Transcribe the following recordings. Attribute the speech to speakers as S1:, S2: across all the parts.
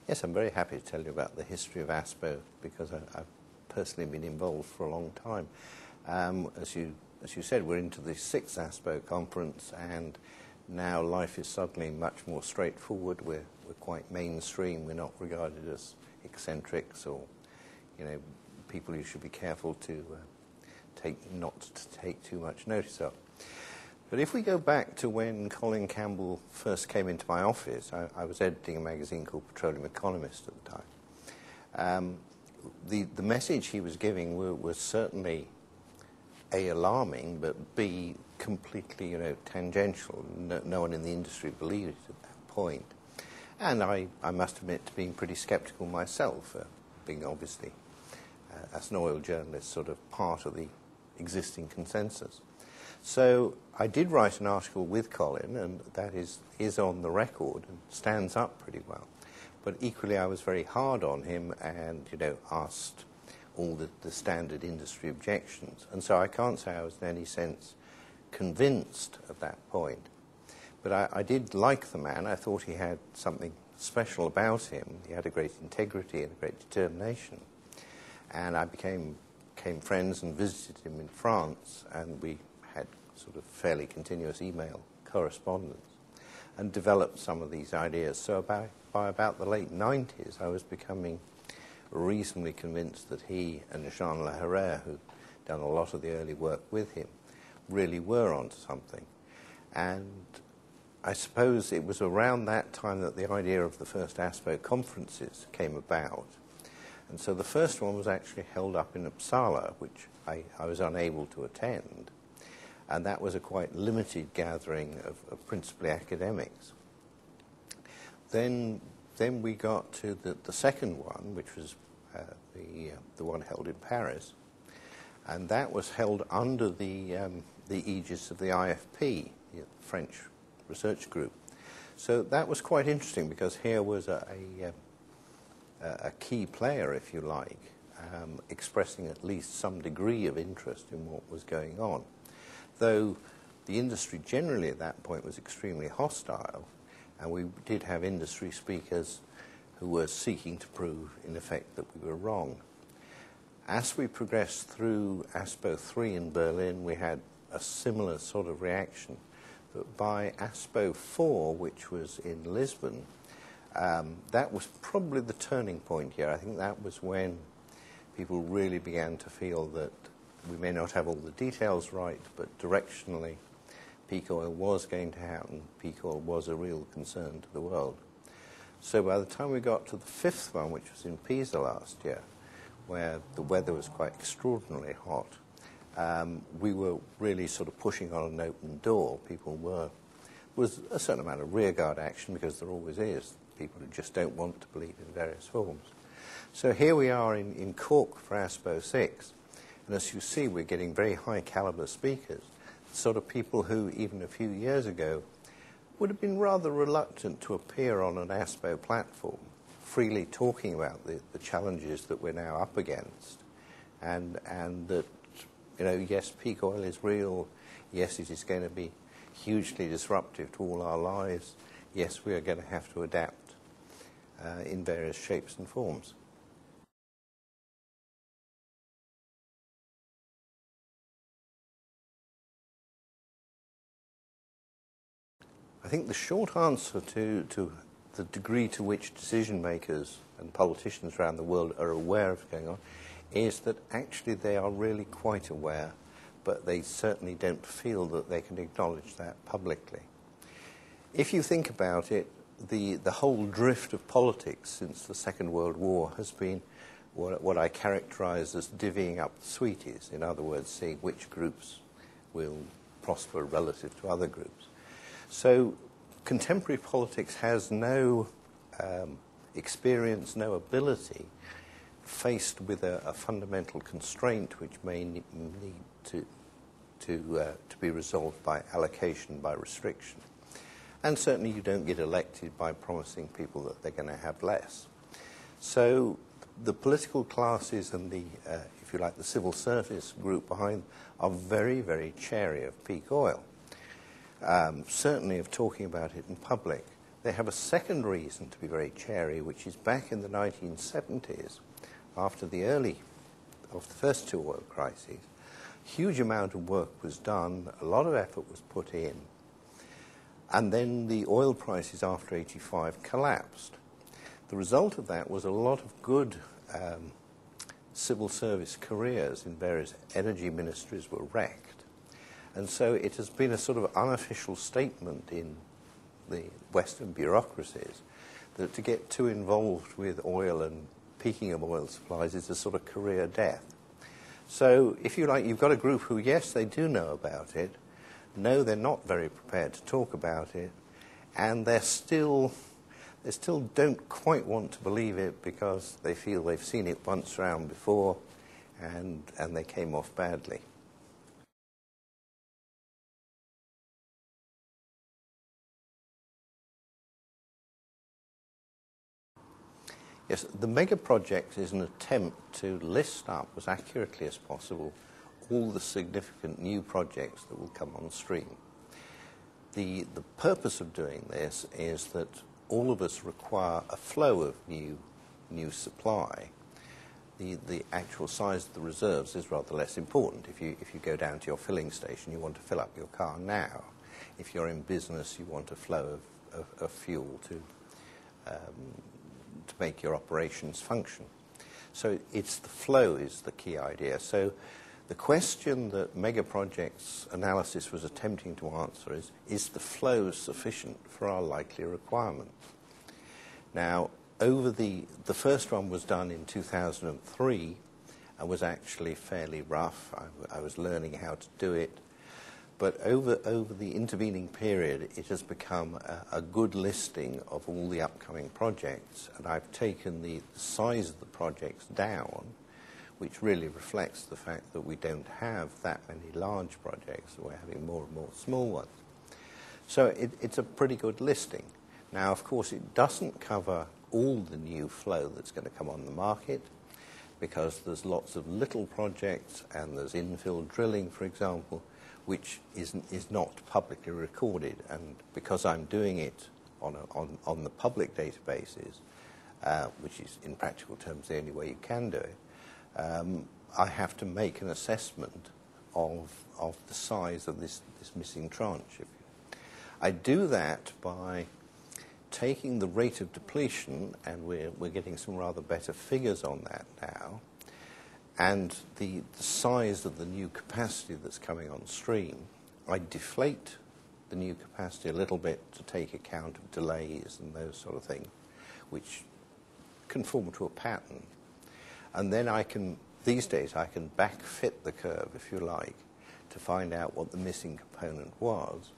S1: Yes, I'm very happy to tell you about the history of ASPO because I've personally been involved for a long time. As you said, we're into the 6th ASPO conference, and now life is suddenly much more straightforward. We're quite mainstream. We're not regarded as eccentrics or, people you should be careful to not to take too much notice of. But if we go back to when Colin Campbell first came into my office, I was editing a magazine called Petroleum Economist at the time. The message he was giving was certainly A, alarming, but B, completely tangential. No one in the industry believed it at that point. And I must admit to being pretty sceptical myself, being obviously, as an oil journalist, sort of part of the existing consensus. So I did write an article with Colin, and that is on the record and stands up pretty well. But equally, I was very hard on him and, asked all the standard industry objections. And so I can't say I was in any sense convinced at that point. But I did like the man. I thought he had something special about him. He had a great integrity and a great determination. And I became friends and visited him in France, and we had sort of fairly continuous email correspondence and developed some of these ideas. So by about the late 90s, I was becoming reasonably convinced that he and Jean Laherrère, who'd done a lot of the early work with him, really were onto something. And I suppose it was around that time that the idea of the first ASPO conferences came about. And so the first one was actually held up in Uppsala, which I was unable to attend. And that was a quite limited gathering of principally academics. Then we got to the second one, which was the one held in Paris. And that was held under the aegis of the IFP, the French research group. So that was quite interesting because here was a key player, if you like, expressing at least some degree of interest in what was going on. Though the industry generally at that point was extremely hostile, and we did have industry speakers who were seeking to prove, in effect, that we were wrong. As we progressed through ASPO3 in Berlin, we had a similar sort of reaction. But by ASPO4, which was in Lisbon, that was probably the turning point here. I think that was when people really began to feel that we may not have all the details right, but directionally, peak oil was going to happen. Peak oil was a real concern to the world. So by the time we got to the 5th one, which was in Pisa last year, where the weather was quite extraordinarily hot, we were really sort of pushing on an open door. Was a certain amount of rearguard action, because there always is people who just don't want to believe in various forms. So here we are in Cork for ASPO6. And as you see, we're getting very high caliber speakers, sort of people who, even a few years ago, would have been rather reluctant to appear on an ASPO platform, freely talking about the challenges that we're now up against, and that, yes, peak oil is real, yes, it is going to be hugely disruptive to all our lives, yes, we are going to have to adapt in various shapes and forms. I think the short answer to the degree to which decision makers and politicians around the world are aware of what's going on is that actually they are really quite aware, but they certainly don't feel that they can acknowledge that publicly. If you think about it, the whole drift of politics since the Second World War has been what I characterize as divvying up the sweeties. In other words, seeing which groups will prosper relative to other groups. So contemporary politics has no experience, no ability, faced with a fundamental constraint which may need to be resolved by allocation, by restriction. And certainly you don't get elected by promising people that they're going to have less. So the political classes and the, if you like, the civil service group behind are very, very chary of peak oil. Certainly of talking about it in public. they have a second reason to be very chary, which is back in the 1970s, after the first two oil crises, huge amount of work was done, a lot of effort was put in, and then the oil prices after 85 collapsed. The result of that was a lot of good civil service careers in various energy ministries were wrecked. And so it has been a sort of unofficial statement in the Western bureaucracies that to get too involved with oil and peaking of oil supplies is a sort of career death. So if you like, you've got a group who, yes, they do know about it, no, they're not very prepared to talk about it, and they still don't quite want to believe it because they feel they've seen it once around before and they came off badly. Yes, the mega project is an attempt to list up as accurately as possible all the significant new projects that will come on stream. The purpose of doing this is that all of us require a flow of new supply. The actual size of the reserves is rather less important. If you go down to your filling station, you want to fill up your car now. If you're in business, you want a flow of fuel to make your operations function. So it's the flow is the key idea. So the question that mega projects analysis was attempting to answer is the flow sufficient for our likely requirement? Now, over the first one was done in 2003 and was actually fairly rough. I was learning how to do it. But over the intervening period, it has become a good listing of all the upcoming projects. And I've taken the size of the projects down, which really reflects the fact that we don't have that many large projects. We're having more and more small ones. So it's a pretty good listing. Now, of course, it doesn't cover all the new flow that's going to come on the market, because there's lots of little projects and there's infill drilling, for example, which is not publicly recorded. And because I'm doing it on the public databases, which is in practical terms the only way you can do it, I have to make an assessment of the size of this missing tranche. I do that by taking the rate of depletion, and we're getting some rather better figures on that now, and the size of the new capacity that's coming on stream. I deflate the new capacity a little bit to take account of delays and those sort of things, which conform to a pattern. And then these days I can backfit the curve, if you like, to find out what the missing component was,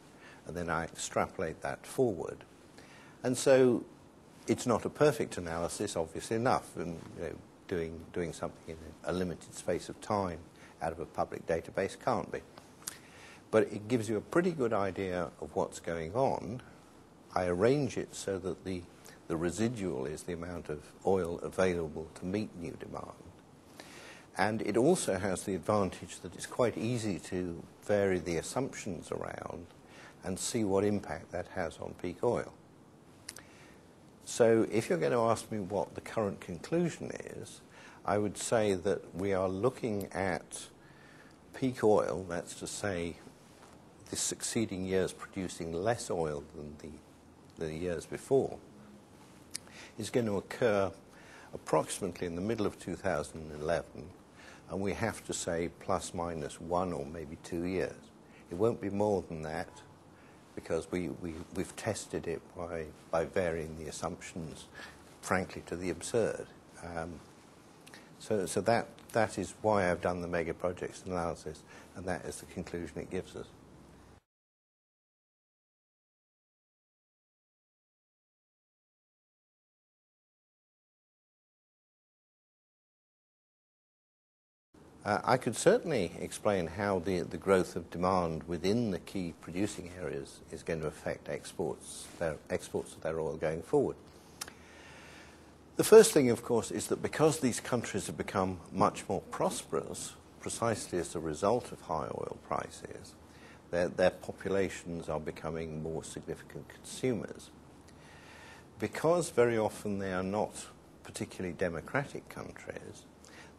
S1: and then I extrapolate that forward. And so it's not a perfect analysis, obviously enough, and doing something in a limited space of time out of a public database can't be. But it gives you a pretty good idea of what's going on. I arrange it so that the residual is the amount of oil available to meet new demand. And it also has the advantage that it's quite easy to vary the assumptions around and see what impact that has on peak oil. So if you're going to ask me what the current conclusion is, I would say that we are looking at peak oil, that's to say the succeeding years producing less oil than the years before, is going to occur approximately in the middle of 2011, and we have to say plus minus 1 or maybe 2 years. It won't be more than that, because we've tested it by varying the assumptions, frankly, to the absurd. So that is why I've done the mega projects analysis, and that is the conclusion it gives us. I could certainly explain how the growth of demand within the key producing areas is going to affect exports of their oil going forward. The first thing, of course, is that because these countries have become much more prosperous, precisely as a result of high oil prices, their populations are becoming more significant consumers. because very often they are not particularly democratic countries,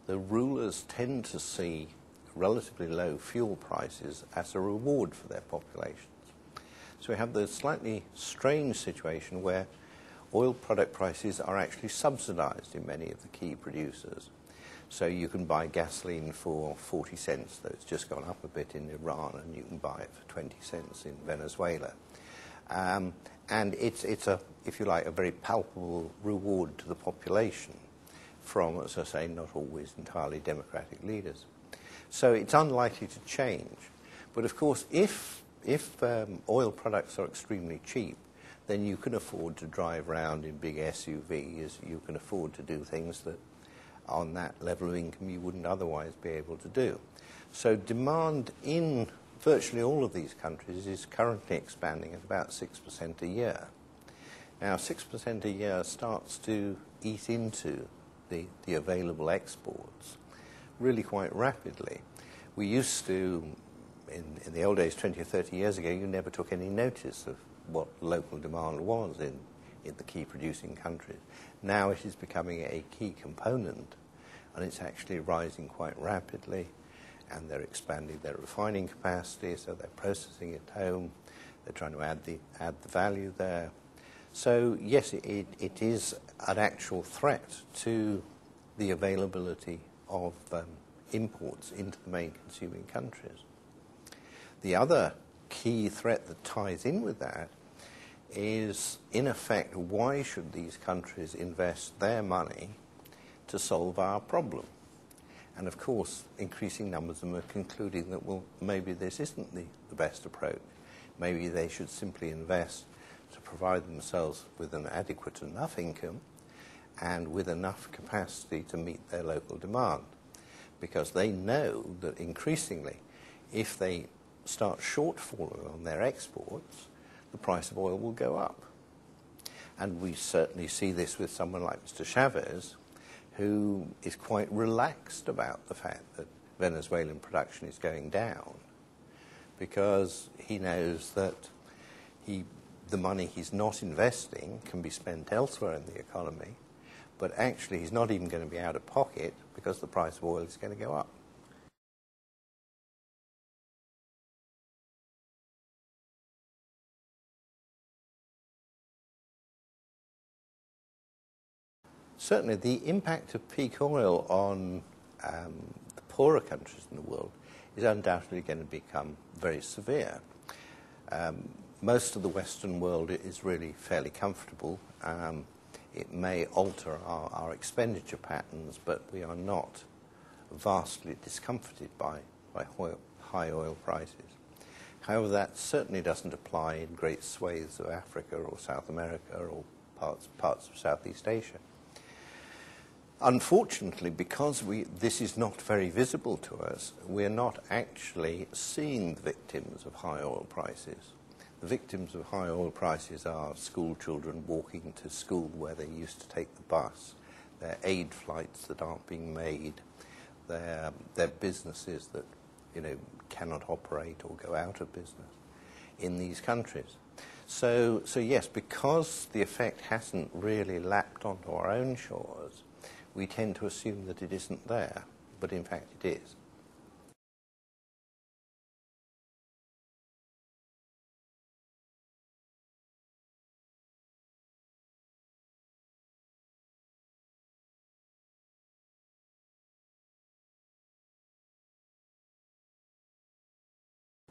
S1: the rulers tend to see relatively low fuel prices as a reward for their populations. So we have the slightly strange situation where oil product prices are actually subsidized in many of the key producers. So you can buy gasoline for 40 cents, though it's just gone up a bit in Iran, and you can buy it for 20 cents in Venezuela. And it's a, if you like, a very palpable reward to the population from, as I say, not always entirely democratic leaders. So it's unlikely to change. But of course, if oil products are extremely cheap, then you can afford to drive around in big SUVs. You can afford to do things that on that level of income you wouldn't otherwise be able to do. So demand in virtually all of these countries is currently expanding at about 6% a year. Now, 6% a year starts to eat into the available exports really quite rapidly. We used to, in the old days, 20 or 30 years ago, you never took any notice of what local demand was in the key producing countries. Now it is becoming a key component, and it's actually rising quite rapidly, and they're expanding their refining capacity, so they're processing at home, they're trying to add the value there. So yes, it is an actual threat to the availability of imports into the main consuming countries. The other key threat that ties in with that is, in effect, why should these countries invest their money to solve our problem? And of course, increasing numbers of them are concluding that, well, maybe this isn't the best approach. Maybe they should simply invest to provide themselves with an adequate enough income and with enough capacity to meet their local demand. Because they know that increasingly, if they start shortfalling on their exports, the price of oil will go up. And we certainly see this with someone like Mr. Chavez, who is quite relaxed about the fact that Venezuelan production is going down, because he knows that the money he's not investing can be spent elsewhere in the economy, but actually he's not even going to be out of pocket because the price of oil is going to go up. Certainly, the impact of peak oil on the poorer countries in the world is undoubtedly going to become very severe. Most of the Western world is really fairly comfortable. It may alter our expenditure patterns, but we are not vastly discomforted by high oil prices. However, that certainly doesn't apply in great swathes of Africa or South America or parts of Southeast Asia. Unfortunately, because this is not very visible to us, we're not actually seeing the victims of high oil prices. The victims of high oil prices are school children walking to school where they used to take the bus, their aid flights that aren't being made, their businesses that cannot operate or go out of business in these countries. So yes, because the effect hasn't really lapped onto our own shores, we tend to assume that it isn't there, but in fact it is.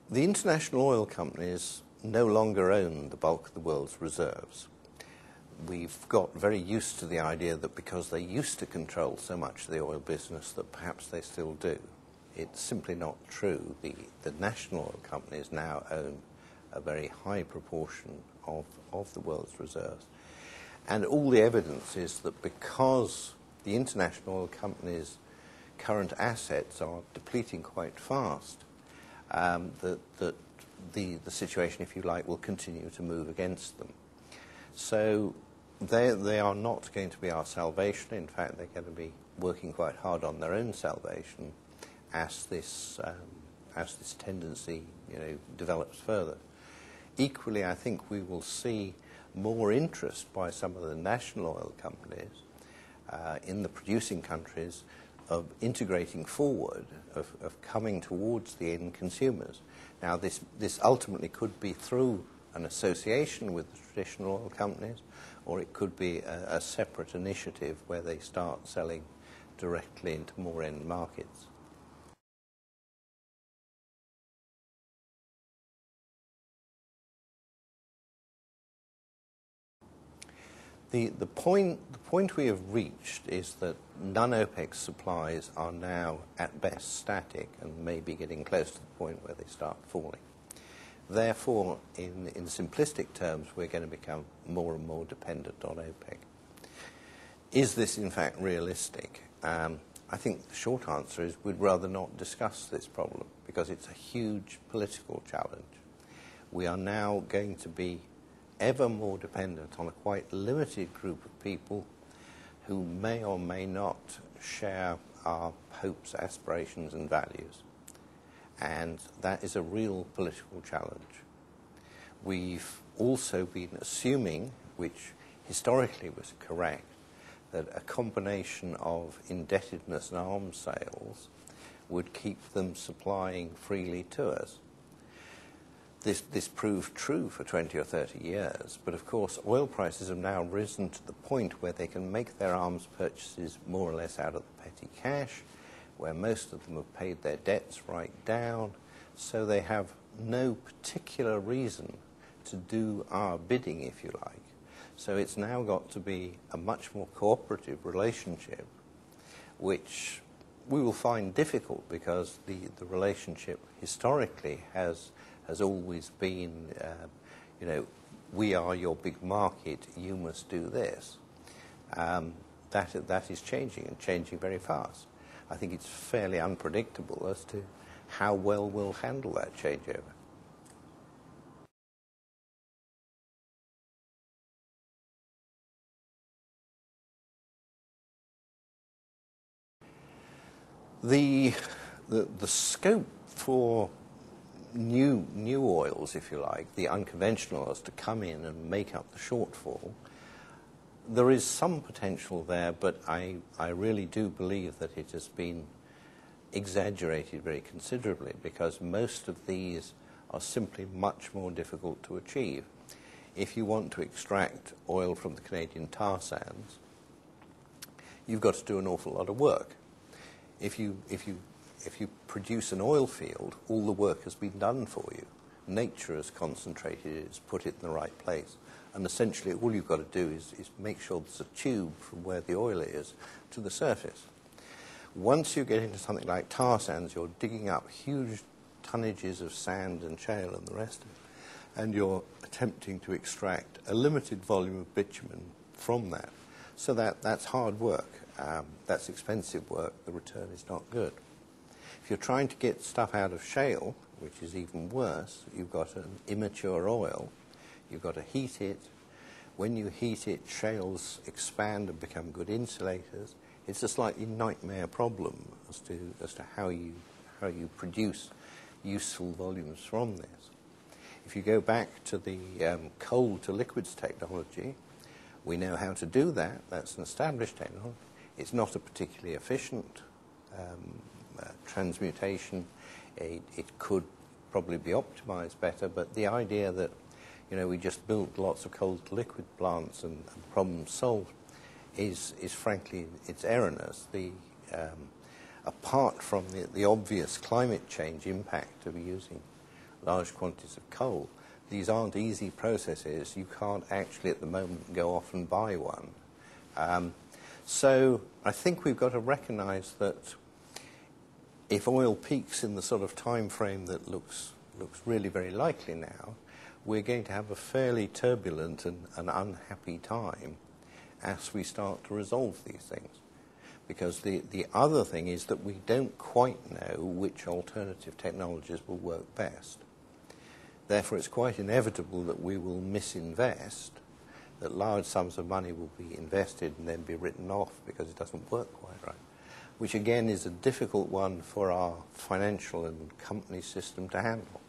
S1: The international oil companies no longer own the bulk of the world's reserves. We've got very used to the idea that because they used to control so much of the oil business that perhaps they still do. It's simply not true. The national oil companies now own a very high proportion of the world's reserves. And all the evidence is that because the international oil companies' current assets are depleting quite fast, that the situation, if you like, will continue to move against them. So they are not going to be our salvation. In fact, they're going to be working quite hard on their own salvation as this tendency develops further. Equally, I think we will see more interest by some of the national oil companies in the producing countries of integrating forward, of coming towards the end consumers. Now, this ultimately could be through an association with the traditional oil companies, or it could be a separate initiative where they start selling directly into more end markets. The point we have reached is that non-OPEC supplies are now at best static and maybe getting close to the point where they start falling. Therefore, in simplistic terms, we're going to become more and more dependent on OPEC. Is this in fact realistic? I think the short answer is we'd rather not discuss this problem because it's a huge political challenge. We are now going to be ever more dependent on a quite limited group of people who may or may not share our hopes, aspirations and values. And that is a real political challenge. We've also been assuming, which historically was correct, that a combination of indebtedness and arms sales would keep them supplying freely to us. This proved true for 20 or 30 years, but of course oil prices have now risen to the point where they can make their arms purchases more or less out of the petty cash, where most of them have paid their debts right down, so they have no particular reason to do our bidding, if you like. So it's now got to be a much more cooperative relationship, which we will find difficult because the relationship historically has always been, we are your big market, you must do this. That is changing and changing very fast. I think it's fairly unpredictable as to how well we'll handle that changeover. The scope for new oils, if you like, the unconventional oils, to come in and make up the shortfall, there is some potential there, but I really do believe that it has been exaggerated very considerably because most of these are simply much more difficult to achieve. If you want to extract oil from the Canadian tar sands, you've got to do an awful lot of work. If you produce an oil field, all the work has been done for you. Nature has concentrated it, has put it in the right place. And essentially all you've got to do is make sure there's a tube from where the oil is to the surface. Once you get into something like tar sands, you're digging up huge tonnages of sand and shale and the rest of it, and you're attempting to extract a limited volume of bitumen from that. So that's hard work. That's expensive work. The return is not good. If you're trying to get stuff out of shale, which is even worse, you've got an immature oil, you've got to heat it. When you heat it, shales expand and become good insulators. It's a slightly nightmare problem as to how you produce useful volumes from this. If you go back to the coal to liquids technology, we know how to do that. That's an established technology. It's not a particularly efficient transmutation. It could probably be optimized better, but the idea that we just built lots of coal to liquid plants and problems solved is frankly, it's erroneous. Apart from the obvious climate change impact of using large quantities of coal, these aren't easy processes. You can't actually at the moment go off and buy one. So I think we've got to recognize that if oil peaks in the sort of time frame that looks really very likely now, we're going to have a fairly turbulent and unhappy time as we start to resolve these things. Because the other thing is that we don't quite know which alternative technologies will work best. Therefore, it's quite inevitable that we will misinvest, that large sums of money will be invested and then be written off because it doesn't work quite right, which again is a difficult one for our financial and company system to handle.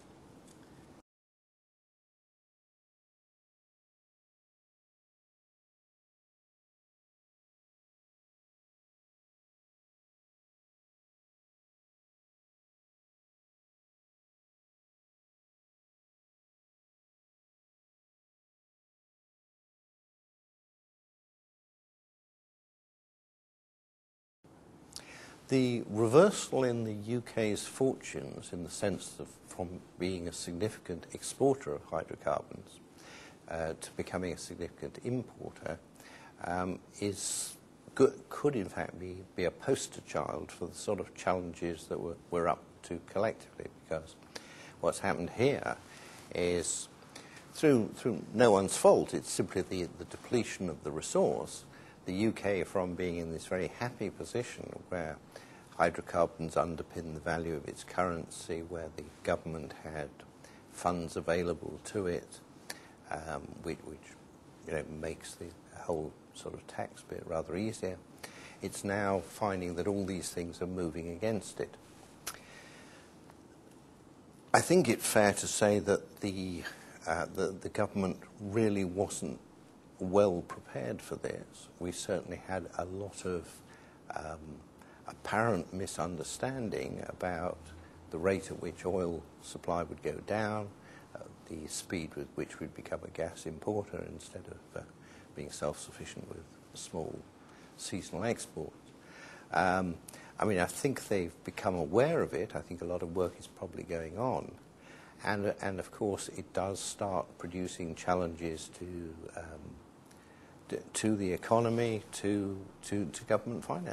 S1: The reversal in the UK's fortunes, in the sense of from being a significant exporter of hydrocarbons to becoming a significant importer, could in fact be a poster child for the sort of challenges that we're up to collectively, because what's happened here is, through no one's fault, it's simply the depletion of the resource. The UK, from being in this very happy position where hydrocarbons underpin the value of its currency, where the government had funds available to it, which makes the whole sort of tax bit rather easier, it's now finding that all these things are moving against it. I think it's fair to say that the government really wasn't well prepared for this. We certainly had a lot of apparent misunderstanding about the rate at which oil supply would go down, the speed with which we'd become a gas importer instead of being self-sufficient with small seasonal exports. I think they've become aware of it. I think a lot of work is probably going on. And of course, it does start producing challenges to the economy, to government finance.